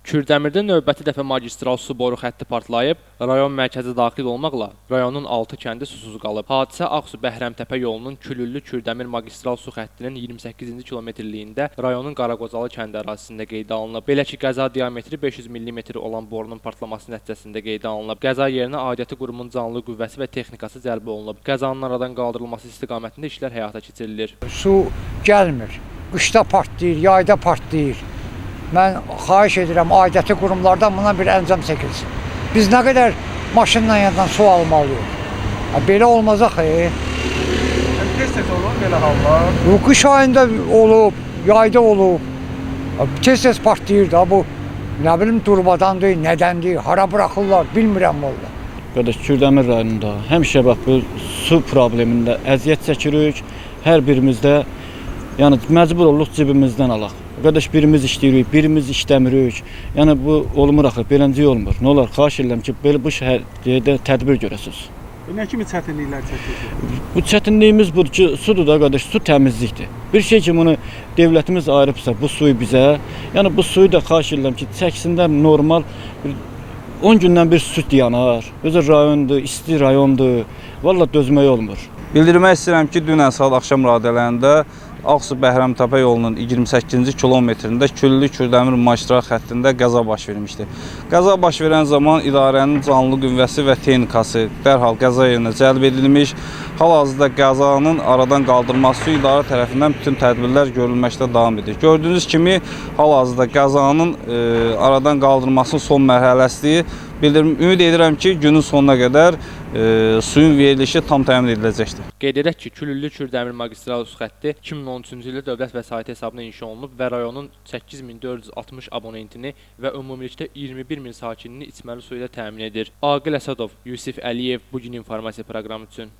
Kürdəmirdə növbəti dəfə magistral su boru xətti partlayıb, rayon mərkəzi daxil olmaqla rayonun 6 kəndi susuz qalıb. Hadisə Ağsu-Bəhrəmtəpə yolunun Külüllü-Kürdəmir magistral su xəttinin 28-ci kilometrliyində rayonun Qaraqozalı kəndi ərazisində qeydə alınıb. Belə ki, qəza diametri 500 mm olan borunun partlaması nəticəsində qeydə alınıb. Qəza yerinə aidiyyatı qurumun canlı qüvvəsi və texnikası cəlb olunub. Qəzanın aradan qaldırılması istiqamətində işlər həyata keçirilir. Su gəlmir. Qışda partlayır, yayda partlayır. Mən xahiş edirəm, aidiyyatı qurumlardan buna bir əncam çəkilsin. Biz nə qədər maşınla yandan su almalıyıq? Belə olmaz axı. Tez-tez olur belə hallar. Qış ayında olub, yayda olub. Tez-tez partlayır da bu. Nə bilim durmadandır, nədəndir, hara buraxırlar, bilmirəm valla. Qardaş, Kürdəmir rayonunda həmişə bax bu su problemində əziyyət çəkirik. Hər birimizdə yəni məcbur oluruq cibimizdən alaq. Qardaş, birimiz işləyirik, birimiz işləmirik. Yəni bu olmur axı, beləncə olmur. Nə olar, xahiş edirəm ki, belə bu şəhərdə tədbir görəsiniz. Nə kimi çətinliklər çəkirsiniz? Bu çətinliyimiz budur ki, sudur da qardaş, su təmizlikdir. Bir şey ki, bunu dövlətimiz ayırıbsa bu suyu bizə, yəni bu suyu da xahiş edirəm ki, çəksinlər normal 10 gündən bir su yanar. Özü rayondur, isti rayondur. Valla dözmək olmur. Bildirmək istəyirəm ki, dünən saat axşam radələrində Ağsu-Bəhrəmtəpə yolunun 28-ci kilometrində Küllü-Kürdəmir magistral xəttində qəza baş vermişdi. Qəza baş verən zaman idarənin canlı qüvvəsi və texnikası dərhal qəza yerinə cəlb edilmiş. Hal-hazırda qəzanın aradan qaldırılması üçün idarə tərəfindən bütün tədbirlər görülməkdə davam edir. Gördüyünüz kimi, hal-hazırda qəzanın aradan qaldırılmasının son mərhələsidir. Ümid edirəm ki, günün sonuna qədər suyun verilişi tam təmin ediləcəkdir. Qeyd edək ki, Külüllü-Kürdəmir magistral su xətti 2013-cü ildə dövlət vəsaiti hesabına inşa olunub və rayonun 8460 abonentini və ümumilikdə 21000 sakinini içməli su ilə təmin edir. Aqil Əsədov, Yusif Əliyev bugün informasiya proqramı üçün.